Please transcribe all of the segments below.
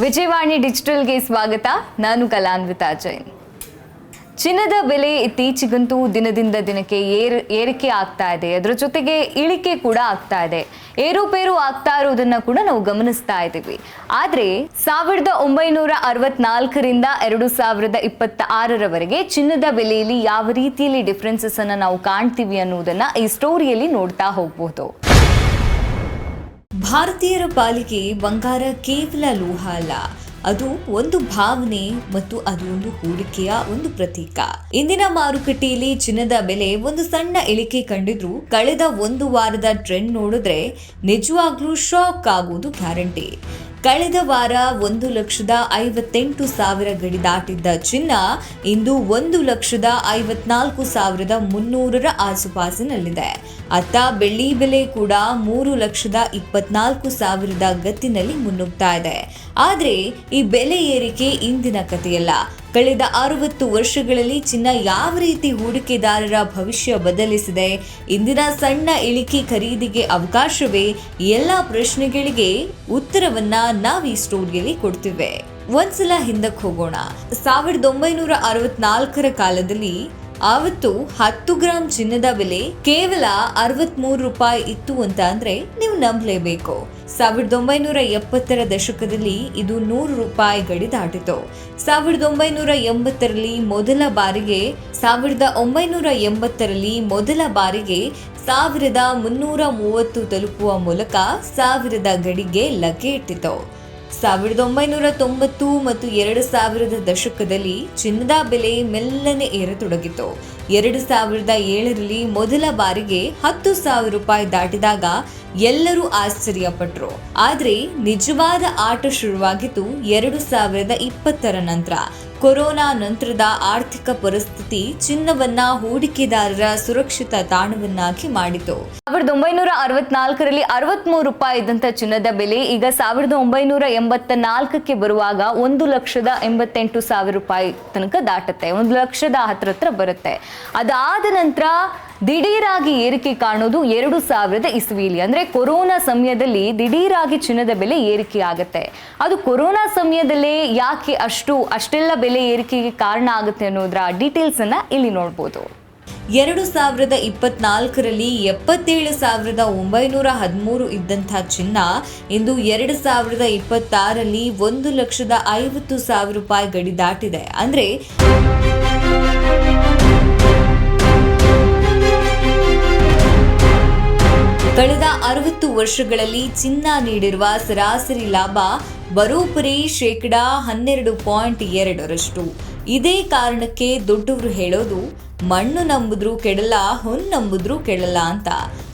ವಿಜಯವಾಣಿ ಡಿಜಿಟಲ್ಗೆ ಸ್ವಾಗತ. ನಾನು ಕಲಾನ್ವಿತಾ ಜೈನ್. ಚಿನ್ನದ ಬೆಲೆ ಇತ್ತೀಚೆಗಂತೂ ದಿನದಿಂದ ದಿನಕ್ಕೆ ಏರಿಕೆ ಆಗ್ತಾ ಇದೆ. ಅದರ ಜೊತೆಗೆ ಇಳಿಕೆ ಕೂಡ ಆಗ್ತಾ ಇದೆ. ಏರುಪೇರು ಆಗ್ತಾ ಇರೋದನ್ನ ಕೂಡ ನಾವು ಗಮನಿಸ್ತಾ ಇದ್ದೀವಿ. ಆದರೆ 1964ರಿಂದ 2026ರವರೆಗೆ ಚಿನ್ನದ ಬೆಲೆಯಲ್ಲಿ ಯಾವ ರೀತಿಯಲ್ಲಿ ಡಿಫರೆನ್ಸಸ್ ಅನ್ನ ನಾವು ಕಾಣ್ತೀವಿ ಅನ್ನೋದನ್ನ ಈ ಸ್ಟೋರಿಯಲ್ಲಿ ನೋಡ್ತಾ ಹೋಗ್ಬೋದು. ಭಾರತೀಯರ ಪಾಲಿಗೆ ಬಂಗಾರ ಕೇವಲ ಲೋಹ ಅಲ್ಲ, ಅದು ಒಂದು ಭಾವನೆ ಮತ್ತು ಅದು ಒಂದು ಹೂಡಿಕೆಯ ಒಂದು ಪ್ರತೀಕ. ಇಂದಿನ ಮಾರುಕಟ್ಟೆಯಲ್ಲಿ ಚಿನ್ನದ ಬೆಲೆ ಒಂದು ಸಣ್ಣ ಇಳಿಕೆ ಕಂಡಿದ್ರು ಕಳೆದ ಒಂದು ವಾರದ ಟ್ರೆಂಡ್ ನೋಡಿದ್ರೆ ನಿಜವಾಗ್ಲೂ ಶಾಕ್ ಆಗುವುದು ಗ್ಯಾರಂಟಿ. ಕಳೆದ ವಾರ 1,58,000 ಗಡಿ ದಾಟಿದ್ದ ಚಿನ್ನ ಇಂದು 1,54,300 ಆಸುಪಾಸಿನಲ್ಲಿದೆ. ಅತ್ತ ಬೆಳ್ಳಿ ಬೆಲೆ ಕೂಡ 3,24,000 ಗತ್ತಿನಲ್ಲಿ ಮುನ್ನುಗ್ತಾ ಇದೆ. ಆದರೆ ಈ ಬೆಲೆ ಏರಿಕೆ ಇಂದಿನ ಕಥೆಯಲ್ಲ. ಕಳೆದ 60 ವರ್ಷಗಳಲ್ಲಿ ಚಿನ್ನ ಯಾವ ರೀತಿ ಹೂಡಿಕೆದಾರರ ಭವಿಷ್ಯ ಬದಲಿಸಿದೆ, ಇಂದಿನ ಸಣ್ಣ ಇಳಿಕೆ ಖರೀದಿಗೆ ಅವಕಾಶವೇ, ಎಲ್ಲ ಪ್ರಶ್ನೆಗಳಿಗೆ ಉತ್ತರವನ್ನ ನಾವು ಈ ಸ್ಟೋರಿಯಲ್ಲಿ ಕೊಡ್ತಿವೆ. ಒಂದ್ಸಲ ಹಿಂದಕ್ಕೆ ಹೋಗೋಣ. 1964ರ ಕಾಲದಲ್ಲಿ ಆವತ್ತು 10 ಗ್ರಾಂ ಚಿನ್ನದ ಬೆಲೆ ಕೇವಲ 63 ರೂಪಾಯಿ ಇತ್ತು ಅಂತ ಅಂದ್ರೆ ನೀವು ನಂಬಲೇಬೇಕು. 1970ರ ದಶಕದಲ್ಲಿ ಇದು 100 ರೂಪಾಯಿ ಗಡಿ ದಾಟಿತು. 1980ರಲ್ಲಿ ಮೊದಲ ಬಾರಿಗೆ 1330 ತಲುಪುವ ಮೂಲಕ 1000 ಗಡಿಗೆ ಲಗ್ಗೆ ಇಟ್ಟಿತು. 1990 ಮತ್ತು 2000ರ ದಶಕದಲ್ಲಿ ಚಿನ್ನದ ಬೆಲೆ ಮೆಲ್ಲನೆ ಏರತೊಡಗಿತು. 2007ರಲ್ಲಿ ಮೊದಲ ಬಾರಿಗೆ 10,000 ರೂಪಾಯಿ ದಾಟಿದಾಗ ಎಲ್ಲರೂ ಆಶ್ಚರ್ಯಪಟ್ರು. ಆದ್ರೆ ನಿಜವಾದ ಆಟ ಶುರುವಾಗಿತ್ತು 2020ರ ನಂತರ. ಕೊರೋನಾ ನಂತರದ ಆರ್ಥಿಕ ಪರಿಸ್ಥಿತಿ ಚಿನ್ನವನ್ನ ಹೂಡಿಕೆದಾರರ ಸುರಕ್ಷಿತ ತಾಣವನ್ನಾಗಿ ಮಾಡಿತು. 1964ರಲ್ಲಿ 63 ರೂಪಾಯಿ ಇದ್ದಂತ ಚಿನ್ನದ ಬೆಲೆ ಈಗ 1984ಕ್ಕೆ ಬರುವಾಗ 1,88,000 ರೂಪಾಯಿ ತನಕ ದಾಟುತ್ತೆ. 1,00,000 ಹತ್ರ ಬರುತ್ತೆ. ಅದಾದ ನಂತರ ದಿಢೀರಾಗಿ ಏರಿಕೆ ಕಾಣೋದು 2000 ಇಸ್ವಿಲಿ, ಅಂದ್ರೆ ಕೊರೋನಾ ಸಮಯದಲ್ಲಿ ದಿಢೀರಾಗಿ ಚಿನ್ನದ ಬೆಲೆ ಏರಿಕೆ ಆಗುತ್ತೆ. ಅದು ಕೊರೋನಾ ಸಮಯದಲ್ಲೇ ಯಾಕೆ ಅಷ್ಟೆಲ್ಲ ಬೆಲೆ ಏರಿಕೆಗೆ ಕಾರಣ ಆಗುತ್ತೆ ಅನ್ನೋದ್ರ ಡೀಟೇಲ್ಸ್ ಅನ್ನ ಇಲ್ಲಿ ನೋಡ್ಬೋದು. 2024ರಲ್ಲಿ 77,913 ಇದ್ದಂತಹ ಚಿನ್ನ ಇಂದು 2026ರಲ್ಲಿ 1,50,000 ರೂಪಾಯಿ ಗಡಿ ದಾಟಿದೆ. ಅಂದ್ರೆ ಕಳೆದ 60 ವರ್ಷಗಳಲ್ಲಿ ಚಿನ್ನ ನೀಡಿರುವ ಸರಾಸರಿ ಲಾಭ ಬರೋಬ್ಬರಿ 12.2%. ಇದೇ ಕಾರಣಕ್ಕೆ ದೊಡ್ಡವರು ಹೇಳೋದು ಮಣ್ಣು ನಂಬಿದ್ರು ಕೆಡಲ್ಲ, ಹೊನ್ನು ನಂಬಿದ್ರು ಕೆಡಲ್ಲ ಅಂತ.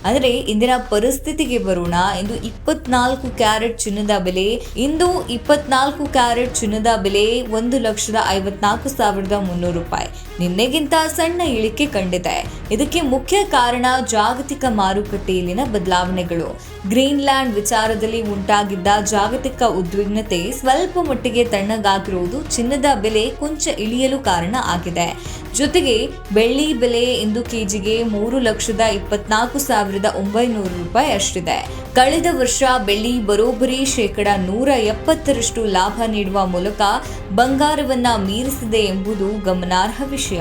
ಅಂದ್ರೆ ಇಂದಿನ ಪರಿಸ್ಥಿತಿಗೆ ಬರೋಣ. ಇಂದು 24 ಕ್ಯಾರೆಟ್ ಚಿನ್ನದ ಬೆಲೆ 1,54,000 ರೂಪಾಯಿ ನಿನ್ನೆಗಿಂತ ಸಣ್ಣ ಇಳಿಕೆ ಕಂಡಿದೆ. ಇದಕ್ಕೆ ಮುಖ್ಯ ಕಾರಣ ಜಾಗತಿಕ ಮಾರುಕಟ್ಟೆಯಲ್ಲಿನ ಬದಲಾವಣೆಗಳು. ಗ್ರೀನ್ಲ್ಯಾಂಡ್ ವಿಚಾರದಲ್ಲಿ ಉಂಟಾಗಿದ್ದ ಜಾಗತಿಕ ಉದ್ವಿಗ್ನತೆ ಸ್ವಲ್ಪ ಮಟ್ಟಿಗೆ ತಣ್ಣಗಾಗಿರುವುದು ಚಿನ್ನದ ಬೆಲೆ ಕೊಂಚ ಇಳಿಯಲು ಕಾರಣ ಆಗಿದೆ. ಜೊತೆಗೆ ಬೆಳ್ಳಿ ಬೆಲೆ ಇಂದು ಕೆಜಿಗೆ 3,24,900 ರೂಪಾಯಿ ಅಷ್ಟಿದೆ. ಕಳೆದ ವರ್ಷ ಬೆಳ್ಳಿ ಬರೋಬ್ಬರಿ 170% ಲಾಭ ನೀಡುವ ಮೂಲಕ ಬಂಗಾರವನ್ನ ಮೀರಿಸಿದೆ ಎಂಬುದು ಗಮನಾರ್ಹ ವಿಷಯ.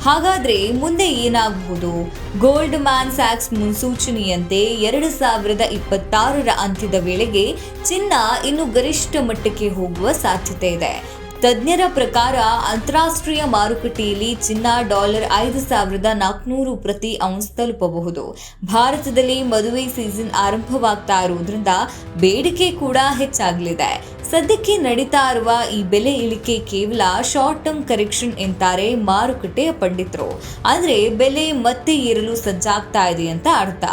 ಹಾಗಾದ್ರೆ ಮುಂದೆ ಏನಾಗಬಹುದು? ಗೋಲ್ಡ್ ಮ್ಯಾನ್ ಸ್ಯಾಕ್ಸ್ ಮುನ್ಸೂಚನೆಯಂತೆ 2026ರ ಅಂತ್ಯದ ವೇಳೆಗೆ ಚಿನ್ನ ಇನ್ನು ಗರಿಷ್ಠ ಮಟ್ಟಕ್ಕೆ ಹೋಗುವ ಸಾಧ್ಯತೆ ಇದೆ. ತಜ್ಞರ ಪ್ರಕಾರ ಅಂತಾರಾಷ್ಟ್ರೀಯ ಮಾರುಕಟ್ಟೆಯಲ್ಲಿ ಚಿನ್ನ $5,400 ಪ್ರತಿ ಔನ್ಸ್ ತಲುಪಬಹುದು. ಭಾರತದಲ್ಲಿ ಮದುವೆ ಸೀಸನ್ ಆರಂಭವಾಗ್ತಾ ಇರುವುದರಿಂದ ಬೇಡಿಕೆ ಕೂಡ ಹೆಚ್ಚಾಗಲಿದೆ. ಸದ್ಯಕ್ಕೆ ನಡೀತಾ ಇರುವ ಈ ಬೆಲೆ ಇಳಿಕೆ ಕೇವಲ ಶಾರ್ಟ್ ಟರ್ಮ್ ಕರೆಕ್ಷನ್ ಎಂತಾರೆ ಮಾರುಕಟ್ಟೆಯ ಪಂಡಿತರು. ಅಂದ್ರೆ ಬೆಲೆ ಮತ್ತೆ ಏರಲು ಸಜ್ಜಾಗ್ತಾ ಇದೆ ಅಂತ ಅರ್ಥ.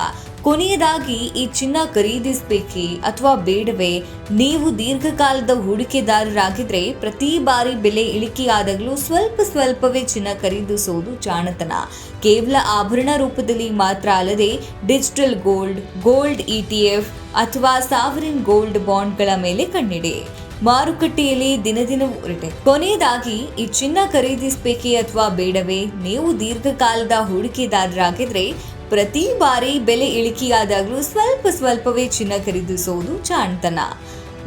ಕೊನೆಯದಾಗಿ ಈ ಚಿನ್ನ ಖರೀದಿಸಬೇಕೇ ಅಥವಾ ಬೇಡವೇ? ನೀವು ದೀರ್ಘಕಾಲದ ಹೂಡಿಕೆದಾರರಾಗಿದ್ರೆ ಪ್ರತಿ ಬಾರಿ ಬೆಲೆ ಇಳಿಕೆಯಾದಾಗಲೂ ಸ್ವಲ್ಪವೇ ಚಿನ್ನ ಖರೀದಿಸುವುದು ಜಾಣತನ. ಕೇವಲ ಆಭರಣ ರೂಪದಲ್ಲಿ ಮಾತ್ರ ಅಲ್ಲದೆ ಡಿಜಿಟಲ್ ಗೋಲ್ಡ್ ETF ಅಥವಾ ಸಾವರಿನ್ ಗೋಲ್ಡ್ ಬಾಂಡ್ಗಳ ಮೇಲೆ ಕಣ್ಣಿಡಿ. ಮಾರುಕಟ್ಟೆಯಲ್ಲಿ ದಿನದಿನವೂ ಕೊನೆಯದಾಗಿ ಈ ಚಿನ್ನ ಖರೀದಿಸಬೇಕೇ ಅಥವಾ ಬೇಡವೇ? ನೀವು ದೀರ್ಘಕಾಲದ ಹೂಡಿಕೆದಾರರಾಗಿದ್ರೆ ಪ್ರತಿ ಬಾರಿ ಬೆಲೆ ಇಳಿಕೆಯಾದಾಗಲೂ ಸ್ವಲ್ಪವೇ ಚಿನ್ನ ಖರೀದಿಸುವುದು ಜಾಣತನ.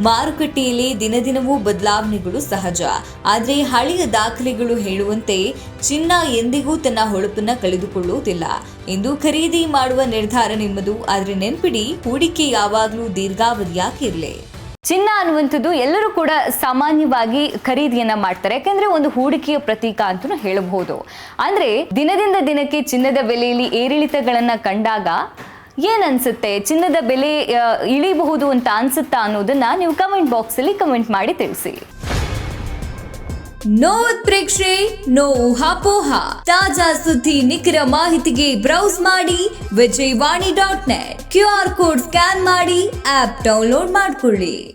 ಮಾರುಕಟ್ಟೆಯಲ್ಲಿ ದಿನದಿನವೂ ಬದಲಾವಣೆಗಳು ಸಹಜ. ಆದರೆ ಹಳೆಯ ದಾಖಲೆಗಳು ಹೇಳುವಂತೆ ಚಿನ್ನ ಎಂದಿಗೂ ತನ್ನ ಹೊಳಪನ್ನ ಕಳೆದುಕೊಳ್ಳುವುದಿಲ್ಲ. ಇಂದು ಖರೀದಿ ಮಾಡುವ ನಿರ್ಧಾರ ನಿಮ್ಮದು, ಆದರೆ ನೆನ್ಪಿಡಿ, ಹೂಡಿಕೆ ಯಾವಾಗಲೂ ದೀರ್ಘಾವಧಿಯಾಗಿರಲಿ. ಚಿನ್ನ ಅನ್ನುವಂಥದ್ದು ಎಲ್ಲರೂ ಕೂಡ ಸಾಮಾನ್ಯವಾಗಿ ಖರೀದಿಯನ್ನ ಮಾಡ್ತಾರೆ, ಯಾಕಂದ್ರೆ ಒಂದು ಹೂಡಿಕೆಯ ಪ್ರತೀಕ ಅಂತಲೂ ಹೇಳಬಹುದು. ಅಂದ್ರೆ ದಿನದಿಂದ ದಿನಕ್ಕೆ ಚಿನ್ನದ ಬೆಲೆಯಲ್ಲಿ ಏರಿಳಿತಗಳನ್ನ ಕಂಡಾಗ ಏನನ್ಸುತ್ತೆ, ಚಿನ್ನದ ಬೆಲೆ ಇಳಿಬಹುದು ಅಂತ ಅನ್ಸುತ್ತಾ ಅನ್ನೋದನ್ನ ನೀವು ಕಮೆಂಟ್ ಬಾಕ್ಸ್ ಅಲ್ಲಿ ಕಮೆಂಟ್ ಮಾಡಿ ತಿಳಿಸಿ. ನೋ ಉತ್ಪ್ರೇಕ್ಷೆ, ನೋ ಊಹಾಪೋಹ. ತಾಜಾ ಸುದ್ದಿ, ನಿಖರ ಮಾಹಿತಿಗೆ ಬ್ರೌಸ್ ಮಾಡಿ ವಿಜಯವಾಣಿ.net. QR ಕೋಡ್ ಸ್ಕ್ಯಾನ್ ಮಾಡಿ ಆಪ್ ಡೌನ್ಲೋಡ್ ಮಾಡಿಕೊಳ್ಳಿ.